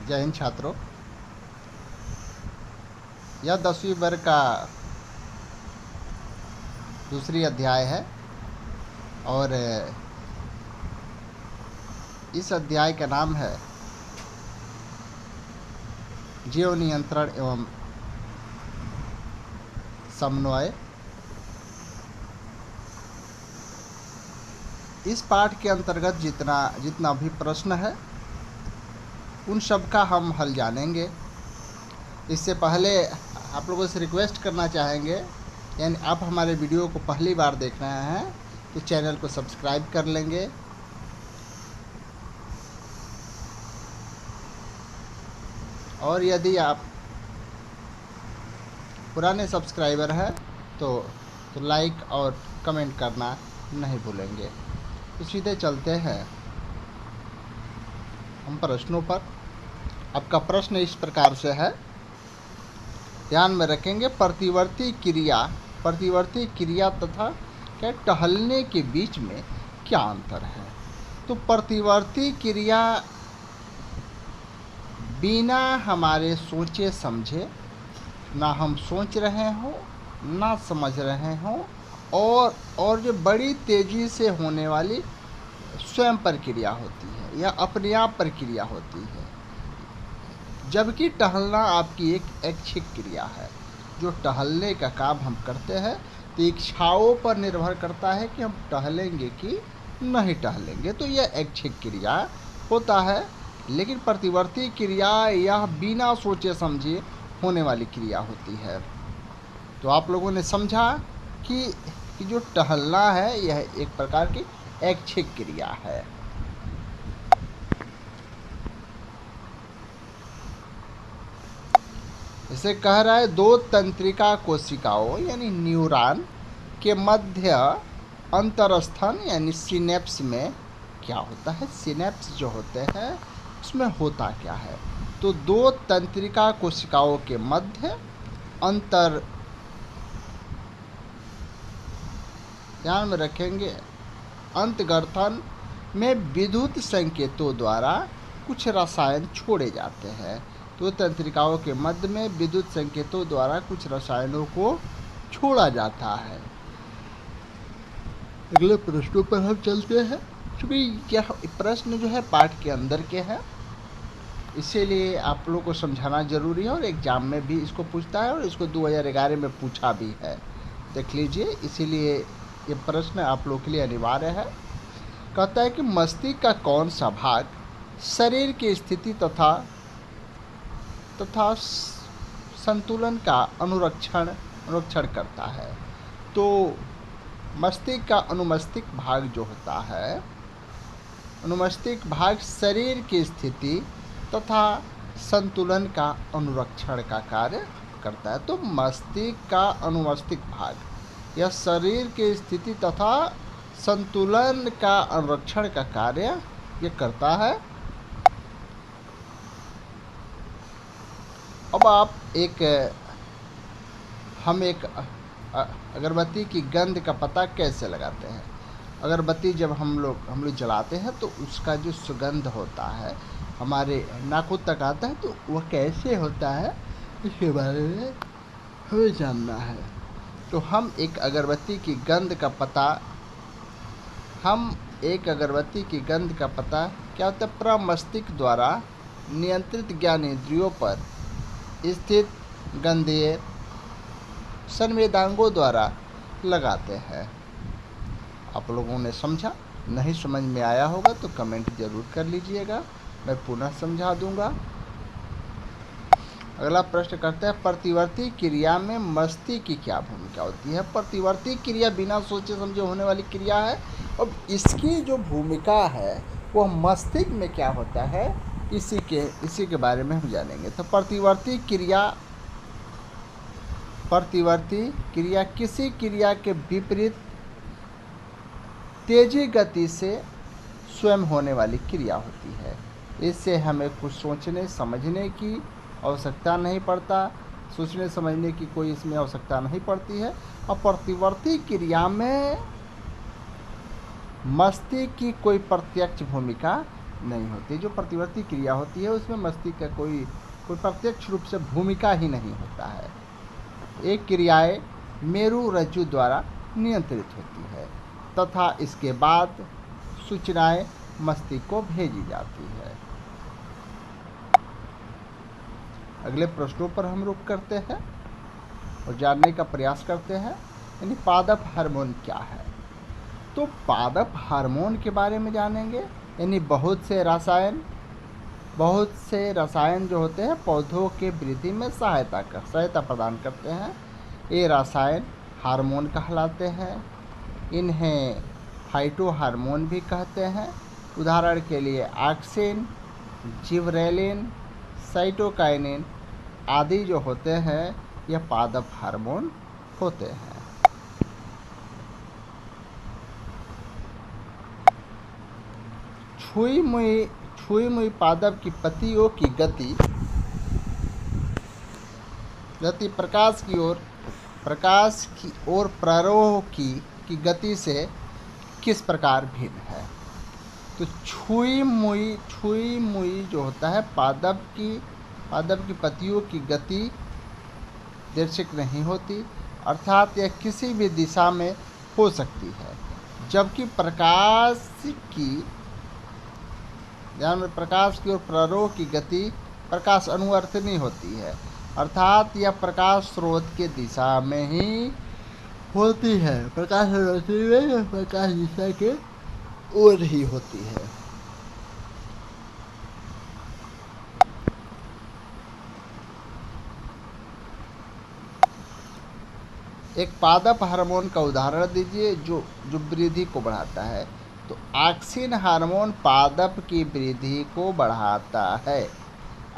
जय हिंद छात्रों। यह 10वीं वर्ग का दूसरी अध्याय है और इस अध्याय का नाम है जीव नियंत्रण एवं समन्वय। इस पाठ के अंतर्गत जितना भी प्रश्न है उन सब का हम हल जानेंगे। इससे पहले आप लोगों से रिक्वेस्ट करना चाहेंगे, यानी आप हमारे वीडियो को पहली बार देख रहे हैं तो चैनल को सब्सक्राइब कर लेंगे और यदि आप पुराने सब्सक्राइबर हैं तो लाइक और कमेंट करना नहीं भूलेंगे। तो सीधे चलते हैं हम प्रश्नों पर। आपका प्रश्न इस प्रकार से है, ध्यान में रखेंगे। प्रतिवर्ती क्रिया तथा क्या टहलने के बीच में क्या अंतर है। तो प्रतिवर्ती क्रिया बिना हमारे सोचे समझे, ना हम सोच रहे हो ना समझ रहे हो, और जो बड़ी तेज़ी से होने वाली स्वयं प्रक्रिया होती है या अपने आप प्रक्रिया होती है। जबकि टहलना आपकी एक ऐच्छिक क्रिया है। जो टहलने का काम हम करते हैं तो इच्छाओं पर निर्भर करता है कि हम टहलेंगे कि नहीं टहलेंगे, तो यह ऐच्छिक क्रिया होता है। लेकिन प्रतिवर्ती क्रिया यह बिना सोचे समझे होने वाली क्रिया होती है। तो आप लोगों ने समझा कि जो टहलना है यह एक प्रकार की ऐच्छिक क्रिया है। इसे कह रहा है, दो तंत्रिका कोशिकाओं यानी न्यूरॉन के मध्य अंतरस्थन यानी सिनेप्स में क्या होता है। सिनेप्स जो होते हैं उसमें होता क्या है। तो दो तंत्रिका कोशिकाओं के मध्य ध्यान में रखेंगे, अंतर्गठन में विद्युत संकेतों द्वारा कुछ रसायन छोड़े जाते हैं। तो तंत्रिकाओं के मध्य में विद्युत संकेतों द्वारा कुछ रसायनों को छोड़ा जाता है। अगले प्रश्नों पर हम चलते हैं। क्योंकि यह प्रश्न जो है पाठ के अंदर के हैं, इसीलिए आप लोगों को समझाना जरूरी है और एग्जाम में भी इसको पूछता है और इसको 2011 में पूछा भी है। देख लीजिए, इसीलिए ये प्रश्न आप लोगों के लिए अनिवार्य है। कहता है कि मस्तिष्क का कौन सा भाग शरीर की स्थिति तथा संतुलन का अनुरक्षण करता है। तो मस्तिष्क का अनुमस्तिष्क भाग जो होता है, अनुमस्तिष्क भाग शरीर की स्थिति तथा संतुलन का अनुरक्षण का कार्य करता है। तो मस्तिष्क का अनुमस्तिष्क भाग यह शरीर की स्थिति तथा संतुलन का अनुरक्षण का कार्य ये करता है। अब हम एक अगरबत्ती की गंध का पता कैसे लगाते हैं। अगरबत्ती जब हम लोग जलाते हैं तो उसका जो सुगंध होता है हमारे नाखून तक आता है, तो वह कैसे होता है इसके बारे में हमें जानना है। तो हम एक अगरबत्ती की गंध का पता क्या होता है, प्रमस्तिष्क द्वारा नियंत्रित ज्ञानेंद्रियों पर स्थित गंधीय संवेदांगों द्वारा लगाते हैं। आप लोगों ने समझा? नहीं समझ में आया होगा तो कमेंट जरूर कर लीजिएगा, मैं पुनः समझा दूंगा। अगला प्रश्न करते हैं, प्रतिवर्ती क्रिया में मस्तिष्क की क्या भूमिका होती है। प्रतिवर्ती क्रिया बिना सोचे समझे होने वाली क्रिया है। अब इसकी जो भूमिका है वह मस्तिष्क में क्या होता है, इसी के बारे में हम जानेंगे। तो प्रतिवर्ती क्रिया किसी क्रिया के विपरीत तेजी गति से स्वयं होने वाली क्रिया होती है। इससे हमें कुछ सोचने समझने की आवश्यकता नहीं पड़ता, सोचने समझने की कोई इसमें आवश्यकता नहीं पड़ती है। और प्रतिवर्ती क्रिया में मस्तिष्क की कोई प्रत्यक्ष भूमिका नहीं होती। जो प्रतिवर्ती क्रिया होती है उसमें मस्तिष्क का कोई प्रत्यक्ष रूप से भूमिका ही नहीं होता है। एक क्रियाएं मेरु रज्जु द्वारा नियंत्रित होती है तथा इसके बाद सूचनाएं मस्तिष्क को भेजी जाती है। अगले प्रश्नों पर हम रुक करते हैं और जानने का प्रयास करते हैं, यानी पादप हार्मोन क्या है। तो पादप हार्मोन के बारे में जानेंगे, यानी बहुत से रसायन जो होते हैं पौधों के वृद्धि में सहायता प्रदान करते हैं। ये रसायन हार्मोन कहलाते हैं। इन्हें फाइटो हार्मोन भी कहते हैं। उदाहरण के लिए ऑक्सिन, जिबरेलिन, साइटोकाइनिन आदि जो होते हैं यह पादप हार्मोन होते हैं। छुई मुई पादप की पत्तियों की गति प्रकाश की ओर प्ररोह की गति से किस प्रकार भिन्न है। तो छुई मुई जो होता है पादप की पत्तियों की गति दृश्यक नहीं होती, अर्थात यह किसी भी दिशा में हो सकती है, जबकि प्रकाश की ओर प्ररोह की गति प्रकाश अनुवर्तनी होती है, अर्थात यह प्रकाश स्रोत के दिशा में ही होती है। प्रकाश अनुवर्तनी में प्रकाश दिशा के ओर ही होती है। एक पादप हार्मोन का उदाहरण दीजिए जो वृद्धि को बढ़ाता है। तो ऑक्सिन हार्मोन पादप की वृद्धि को बढ़ाता है।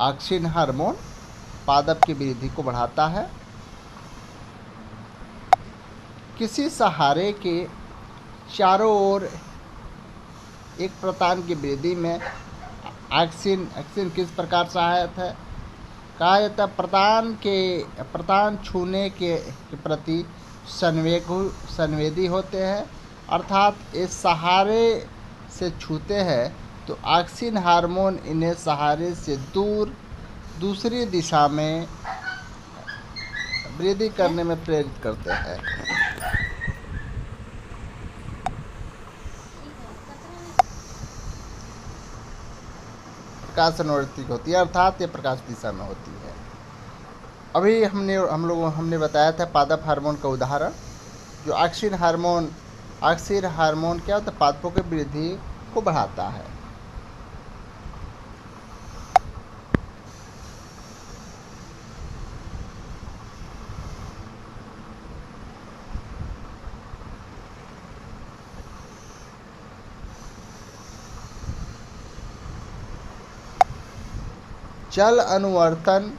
ऑक्सिन हार्मोन पादप की वृद्धि को बढ़ाता है। किसी सहारे के चारों ओर एक प्रतान की वृद्धि में ऑक्सिन किस प्रकार सहायक है। कहा जाता है प्रतान छूने के प्रति संवेदी होते हैं, अर्थात इस सहारे से छूते हैं तो ऑक्सिन हार्मोन इन्हें सहारे से दूसरी दिशा में वृद्धि करने में प्रेरित करते हैं। प्रकाश अनुवर्ती होती है, अर्थात ये प्रकाश दिशा में होती है। अभी हमने बताया था पादप हार्मोन का उदाहरण जो ऑक्सिन हार्मोन क्या होता है, पादपों की वृद्धि को बढ़ाता है। जल अनुवर्तन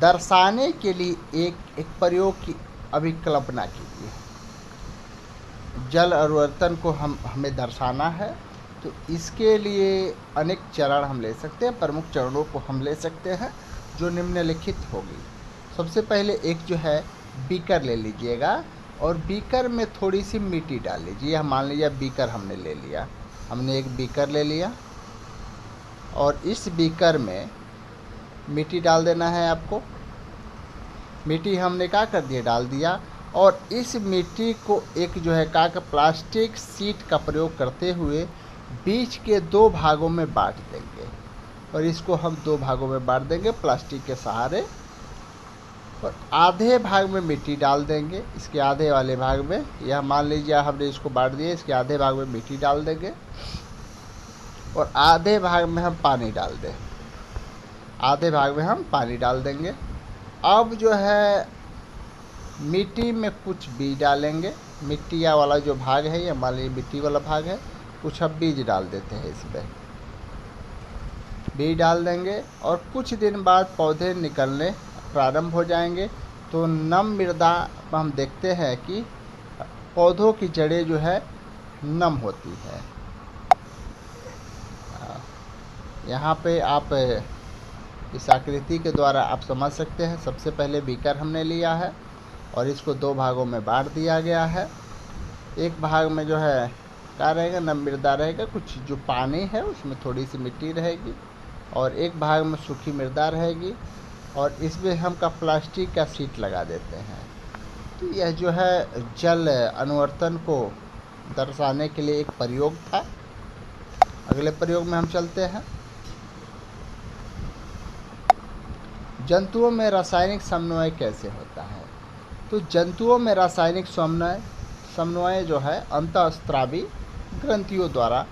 दर्शाने के लिए एक प्रयोग की अभिकल्पना कीजिए। जल अनुवर्तन को हमें दर्शाना है तो इसके लिए अनेक चरण हम ले सकते हैं। प्रमुख चरणों को हम ले सकते हैं जो निम्नलिखित होगी। सबसे पहले एक जो है बीकर ले लीजिएगा और बीकर में थोड़ी सी मिट्टी डाल लीजिए। मान लीजिए बीकर हमने ले लिया, हमने एक बीकर ले लिया और इस बीकर में मिट्टी डाल देना है आपको। मिट्टी हमने क्या कर दिया, डाल दिया और इस मिट्टी को एक जो है प्लास्टिक शीट का प्रयोग करते हुए बीच के 2 भागों में बांट देंगे और इसको हम 2 भागों में बांट देंगे प्लास्टिक के सहारे और आधे भाग में मिट्टी डाल देंगे। इसके आधे वाले भाग में, यह मान लीजिए हमने इसको बांट दिया, इसके आधे भाग में मिट्टी डाल देंगे और आधे भाग में हम पानी डाल दें। आधे भाग में हम पानी डाल देंगे। अब जो है मिट्टी में कुछ बीज डालेंगे। मिट्टी वाला जो भाग है ये मान लीजिए मिट्टी वाला भाग है, कुछ अब बीज डाल देते हैं। इसमें बीज डाल देंगे और कुछ दिन बाद पौधे निकलने प्रारंभ हो जाएंगे। तो नम मृदा हम देखते हैं कि पौधों की जड़ें जो है नम होती है। यहाँ पे आप इस आकृति के द्वारा आप समझ सकते हैं। सबसे पहले बीकर हमने लिया है और इसको 2 भागों में बांट दिया गया है। एक भाग में जो है क्या रहेगा न मृदा रहेगा, कुछ जो पानी है उसमें थोड़ी सी मिट्टी रहेगी और एक भाग में सूखी मृदा रहेगी और इसमें हम का प्लास्टिक का शीट लगा देते हैं। तो यह जो है जल अनुवर्तन को दर्शाने के लिए एक प्रयोग था। अगले प्रयोग में हम चलते हैं। जंतुओं में रासायनिक समन्वय कैसे होता है? तो जंतुओं में रासायनिक समन्वय जो है अंतःस्रावी ग्रंथियों द्वारा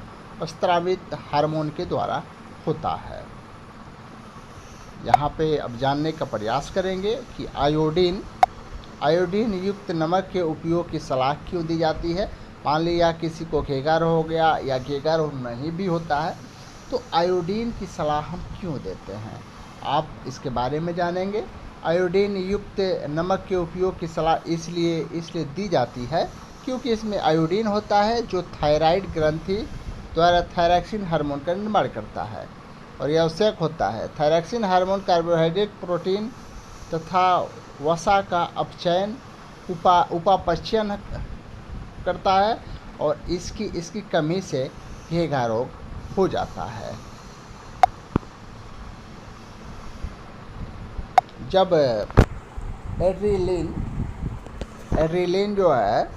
स्रावित हार्मोन के द्वारा होता है। यहाँ पे अब जानने का प्रयास करेंगे कि आयोडीन युक्त नमक के उपयोग की सलाह क्यों दी जाती है। मान लिया किसी को घेगर हो गया या घेगर नहीं भी होता है, तो आयोडीन की सलाह हम क्यों देते हैं, आप इसके बारे में जानेंगे। आयोडीन युक्त नमक के उपयोग की सलाह इसलिए दी जाती है क्योंकि इसमें आयोडीन होता है जो थायराइड ग्रंथि द्वारा थायरॉक्सिन हार्मोन का निर्माण करता है और यह आवश्यक होता है। थायरॉक्सिन हार्मोन कार्बोहाइड्रेट, प्रोटीन तथा वसा का अपचयन उपापचयन करता है और इसकी कमी से घेघा रोग हो जाता है। जब एड्रेनलिन जो है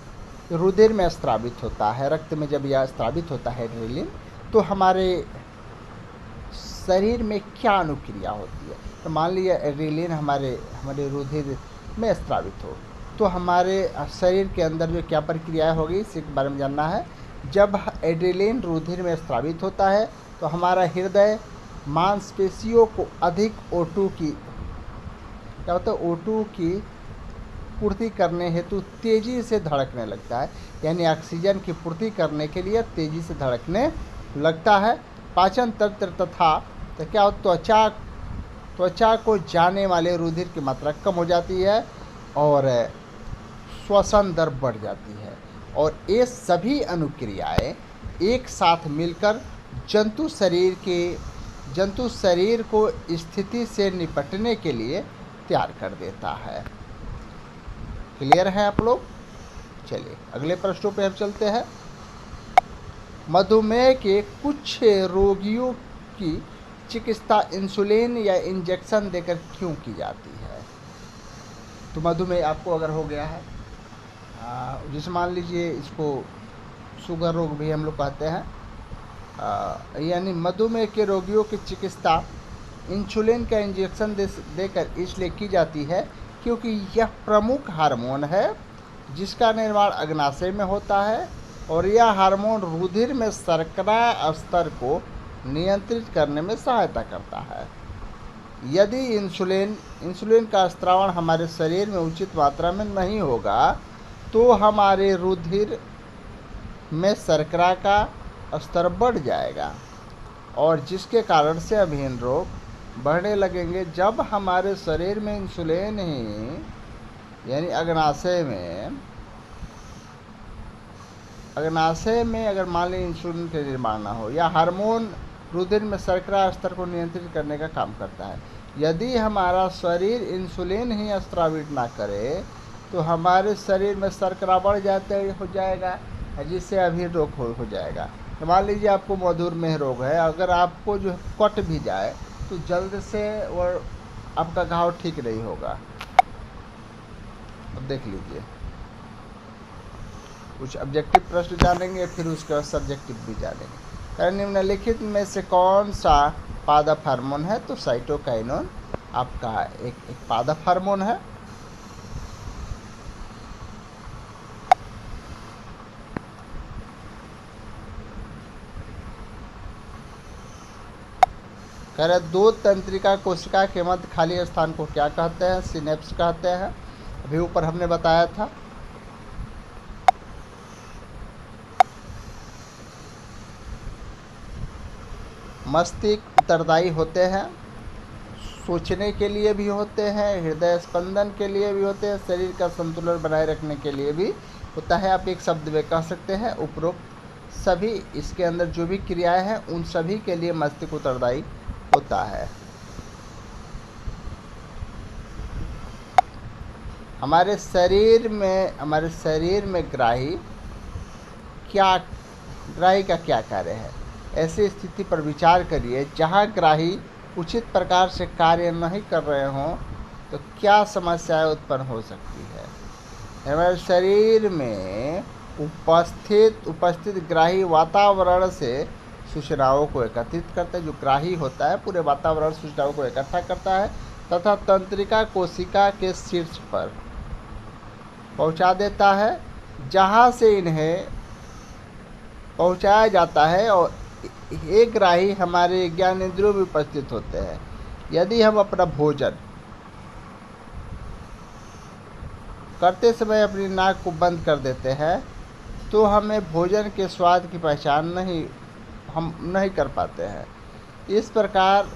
रुधिर में स्रावित होता है, रक्त में जब यह स्रावित होता है एड्रेनलिन, तो हमारे शरीर में क्या अनुक्रिया होती है। तो मान लिया एड्रेनलिन हमारे रुधिर में स्रावित हो, तो हमारे शरीर के अंदर जो क्या प्रक्रिया होगी इसके बारे में जानना है। जब एड्रेनलिन रुधिर में स्रावित होता है तो हमारा हृदय मांसपेशियों को अधिक O2 की पूर्ति करने हेतु तेज़ी से धड़कने लगता है, यानी ऑक्सीजन की पूर्ति करने के लिए तेज़ी से धड़कने लगता है। पाचन तंत्र तथा क्या त्वचा को जाने वाले रुधिर की मात्रा कम हो जाती है और श्वसन दर बढ़ जाती है और ये सभी अनुक्रियाएं एक साथ मिलकर जंतु शरीर को स्थिति से निपटने के लिए तैयार कर देता है। क्लियर है आप लोग? चलिए अगले प्रश्नों पे हम चलते हैं। मधुमेह के कुछ रोगियों की चिकित्सा इंसुलिन या इंजेक्शन देकर क्यों की जाती है? तो मधुमेह आपको अगर हो गया है, जैसे मान लीजिए इसको शुगर रोग भी हम लोग कहते हैं, यानी मधुमेह के रोगियों की चिकित्सा इंसुलिन का इंजेक्शन देकर इसलिए की जाती है क्योंकि यह प्रमुख हार्मोन है जिसका निर्माण अग्नाशय में होता है और यह हार्मोन रुधिर में शर्करा स्तर को नियंत्रित करने में सहायता करता है। यदि इंसुलिन का स्रावण हमारे शरीर में उचित मात्रा में नहीं होगा तो हमारे रुधिर में शर्करा का स्तर बढ़ जाएगा और जिसके कारण से अभिन्न रोग बढ़ने लगेंगे। जब हमारे शरीर में इंसुलिन ही यानी अग्नाशय में अगर मान लीजिए इंसुलिन के निर्माण ना हो या हार्मोन रुधिर में शर्करा स्तर को नियंत्रित करने का काम करता है, यदि हमारा शरीर इंसुलिन ही स्रावित ना करे तो हमारे शरीर में शर्करा बढ़ हो जाएगा जिससे अभिन्न रोग हो जाएगा। तो मान लीजिए आपको मधुमेह रोग है, अगर आपको जो कट भी जाए तो जल्द से वो आपका घाव ठीक नहीं होगा। अब देख लीजिए, कुछ ऑब्जेक्टिव प्रश्न जानेंगे फिर उसके बाद सब्जेक्टिव भी जानेंगे। निम्नलिखित में से कौन सा पादप हार्मोन है? तो साइटोकाइनेन आपका एक पादप हार्मोन है। कह रहे दो तंत्रिका कोशिका के मध्य खाली स्थान को क्या कहते हैं? सिनेप्स कहते हैं। अभी ऊपर हमने बताया था। मस्तिष्क उत्तरदायी होते हैं, सोचने के लिए भी होते हैं, हृदय स्पंदन के लिए भी होते हैं, शरीर का संतुलन बनाए रखने के लिए भी होता है। आप एक शब्द में कह सकते हैं उपरोक्त सभी इसके अंदर जो भी क्रियाएं हैं उन सभी के लिए मस्तिष्क उत्तरदायी होता है। हमारे शरीर में ग्राही क्या ग्राही का क्या कार्य है। ऐसी स्थिति पर विचार करिए जहाँ ग्राही उचित प्रकार से कार्य नहीं कर रहे हों तो क्या समस्याएं उत्पन्न हो सकती है। हमारे शरीर में उपस्थित ग्राही वातावरण से सूचनाओं को एकत्रित करता है। जो ग्राही होता है पूरे वातावरण सूचनाओं को इकट्ठा करता है तथा तंत्रिका कोशिका के शीर्ष पर पहुंचा देता है, जहां से इन्हें पहुंचाया जाता है। और एक ग्राही हमारे ज्ञानेंद्रियों में उपस्थित होते हैं। यदि हम अपना भोजन करते समय अपनी नाक को बंद कर देते हैं तो हमें भोजन के स्वाद की पहचान हम नहीं कर पाते हैं। इस प्रकार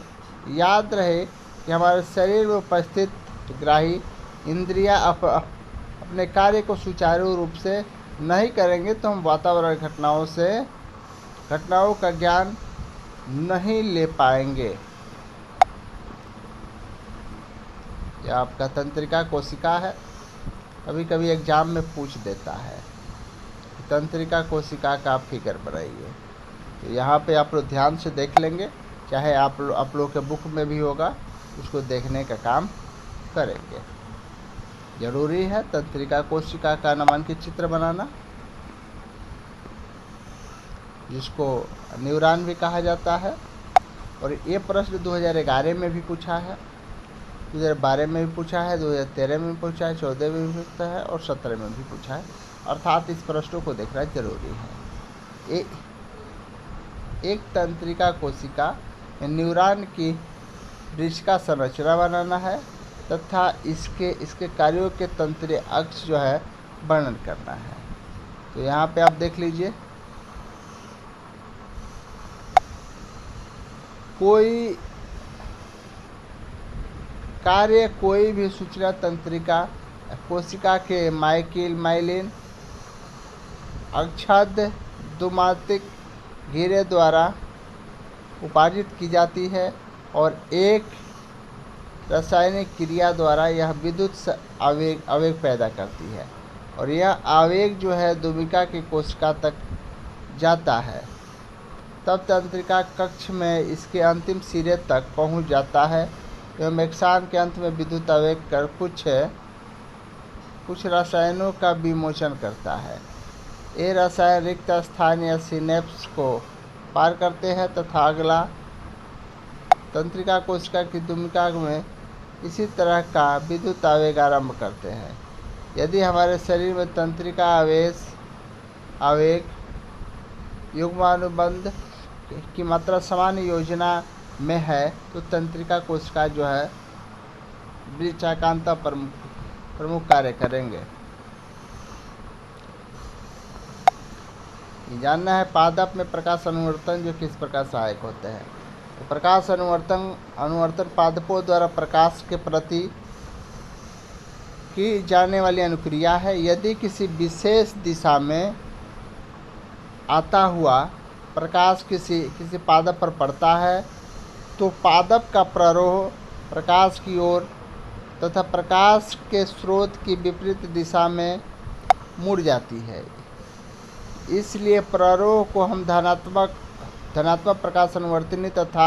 याद रहे कि हमारे शरीर में उपस्थित ग्राही इंद्रियां अपने कार्य को सुचारू रूप से नहीं करेंगे तो हम वातावरण घटनाओं का ज्ञान नहीं ले पाएंगे। यह आपका तंत्रिका कोशिका है। कभी कभी एग्जाम में पूछ देता है तंत्रिका कोशिका का आप फिगर बनाइए। तो यहाँ पे आप लोग ध्यान से देख लेंगे, चाहे आप लोग के बुक में भी होगा, उसको देखने का काम करेंगे। जरूरी है तंत्रिका कोशिका का नामांकित चित्र बनाना, जिसको न्यूरॉन भी कहा जाता है। और ये प्रश्न 2011 में भी पूछा है, 2012 में भी पूछा है, 2013 में भी पूछा है, 14 में भी पूछा है और 17 में भी पूछा है। अर्थात इस प्रश्नों को देखना जरूरी है। एक तंत्रिका कोशिका न्यूरॉन की वृक्ष का संरचना बनाना है तथा इसके कार्यों के तंत्रीय अक्ष जो है वर्णन करना है। तो यहाँ पे आप देख लीजिए, कोई भी सूचना तंत्रिका कोशिका के माइलिन आच्छादित द्विमात्रिक घेरे द्वारा उपार्जित की जाती है और एक रासायनिक क्रिया द्वारा यह विद्युत आवेग पैदा करती है। और यह आवेग जो है दुमिका की कोशिका तक जाता है, तब तंत्रिका कक्ष में इसके अंतिम सिरे तक पहुंच जाता है एवं एक्सान के अंत में विद्युत आवेग कर कुछ रसायनों का विमोचन करता है। ये रसायन रिक्त स्थान या सिनेप्स को पार करते हैं तथा अगला तंत्रिका कोशिका की दुमिका में इसी तरह का विद्युत आवेग आरंभ करते हैं। यदि हमारे शरीर में तंत्रिका आवेग युग्मानुबंध की मात्रा समान योजना में है तो तंत्रिका कोशिका जो है वृच्चाकांता प्रमुख कार्य करेंगे। जानना है पादप में प्रकाश अनुवर्तन जो किस प्रकार सहायक होते हैं। तो प्रकाश अनुवर्तन पादपों द्वारा प्रकाश के प्रति की जाने वाली अनुक्रिया है। यदि किसी विशेष दिशा में आता हुआ प्रकाश किसी पादप पर पड़ता है तो पादप का प्ररोह प्रकाश की ओर तथा प्रकाश के स्रोत की विपरीत दिशा में मुड़ जाती है। इसलिए प्ररोह को हम धनात्मक प्रकाश अनुवर्तनी तथा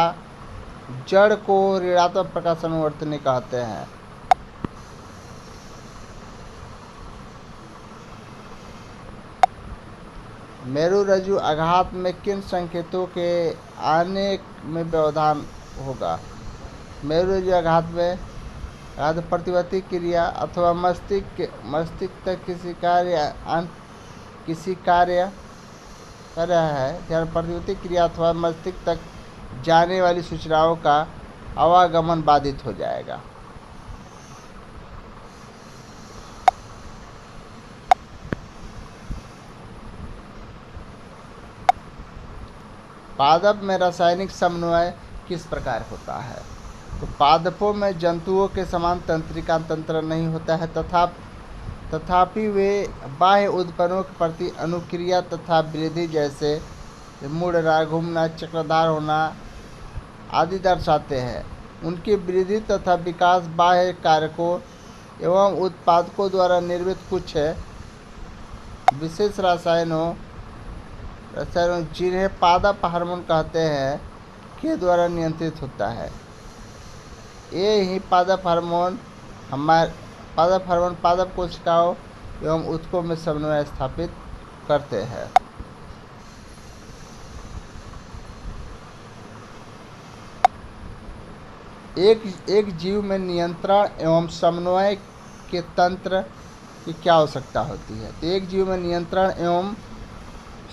जड़ को ऋणात्मक प्रकाश अनुवर्तनी कहते हैं। मेरुरज्जु आघात में किन संकेतों के आने में व्यवधान होगा। मेरुरज्जु आघात में प्रतिवर्ती क्रिया अथवा मस्तिष्क तक किसी कार्य कर रहा है, जहाँ प्रतिवर्ती क्रिया अथवा मस्तिष्क तक जाने वाली सूचनाओं का आवागमन बाधित हो जाएगा। पादप में रासायनिक समन्वय किस प्रकार होता है। तो पादपों में जंतुओं के समान तंत्रिका तंत्र नहीं होता है तथापि वे बाह्य उत्पन्नों के प्रति अनुक्रिया तथा वृद्धि जैसे मुड़ना, घूमना, चक्रधार होना आदि दर्शाते हैं। उनकी वृद्धि तथा विकास बाह्य कारकों एवं उत्पादकों द्वारा निर्मित कुछ विशेष जिन्हें पादप हार्मोन कहते हैं के द्वारा नियंत्रित होता है। ये ही पादप हार्मोन पादप कोशिकाओं एवं ऊतकों में समन्वय स्थापित करते हैं। एक जीव में नियंत्रण एवं समन्वय के तंत्र की क्या आवश्यकता होती है? तो एक जीव में नियंत्रण एवं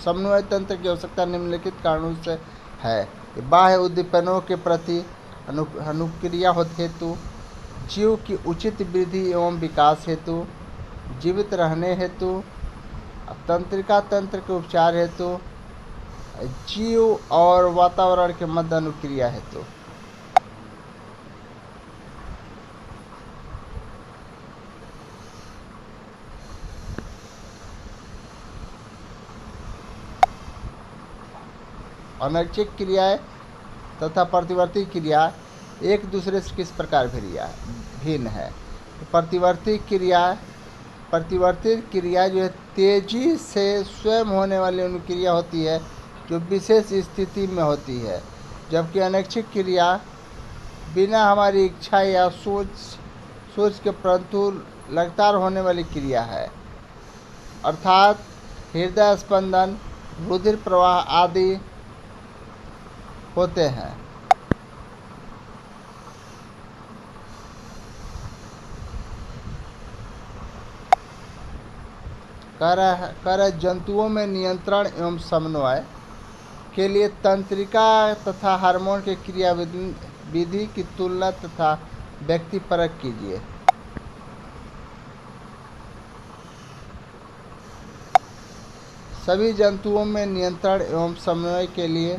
समन्वय तंत्र की आवश्यकता निम्नलिखित कारणों से है। बाह्य उद्दीपनों के प्रति अनुक्रिया हेतु, जीव की उचित वृद्धि एवं विकास हेतु, जीवित रहने हेतु, तंत्रिका तंत्र के उपचार हेतु, जीव और वातावरण के मध्य अनुक्रिया हेतु। अनैच्छिक क्रियाएं तथा प्रतिवर्ती क्रिया एक दूसरे से किस प्रकार भिन्न है? प्रतिवर्ती क्रिया जो है तेजी से स्वयं होने वाली अनुक्रिया होती है जो विशेष स्थिति में होती है, जबकि अनैच्छिक क्रिया बिना हमारी इच्छा या सोच के परंतु लगातार होने वाली क्रिया है, अर्थात हृदय स्पंदन, रुधिर प्रवाह आदि होते हैं। जंतुओं में नियंत्रण एवं समन्वय के लिए तंत्रिका तथा हार्मोन के क्रिया विधि की तुलना तथा व्यक्तिपरक कीजिए। सभी जंतुओं में नियंत्रण एवं समन्वय के लिए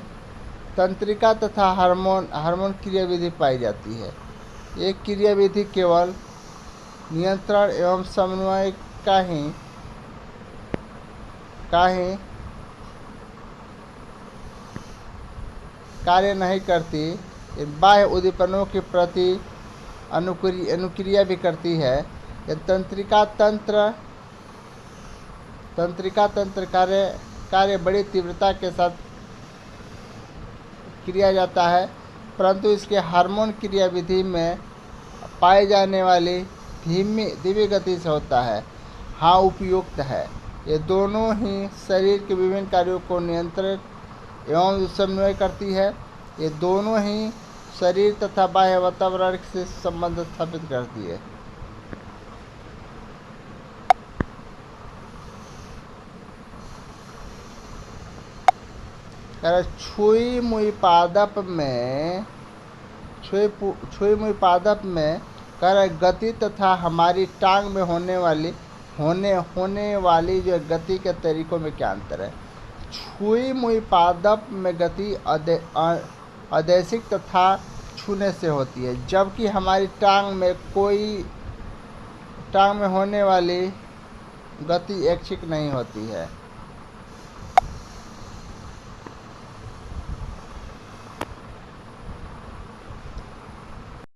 तंत्रिका तथा हार्मोन क्रिया विधि पाई जाती है। एक क्रिया विधि केवल नियंत्रण एवं समन्वय का ही कार्य नहीं करती, बाह्य उद्दीपनों के प्रति अनुक्रिया भी करती है। यह तंत्रिका तंत्र कार्य बड़ी तीव्रता के साथ किया जाता है, परंतु इसके हार्मोन क्रिया विधि में पाए जाने वाली धीमी गति से होता है। हाँ, उपयुक्त है। ये दोनों ही शरीर के विभिन्न कार्यों को नियंत्रित एवं समन्वय करती है। ये दोनों ही शरीर तथा बाह्य वातावरण से संबंध स्थापित करती है। छुई मुई पादप में गति तथा हमारी टांग में होने वाली जो गति के तरीकों में क्या अंतर है? छुई मुई पादप में गति अदैशिक तथा छूने से होती है, जबकि हमारी टांग में होने वाली गति ऐच्छिक नहीं होती है।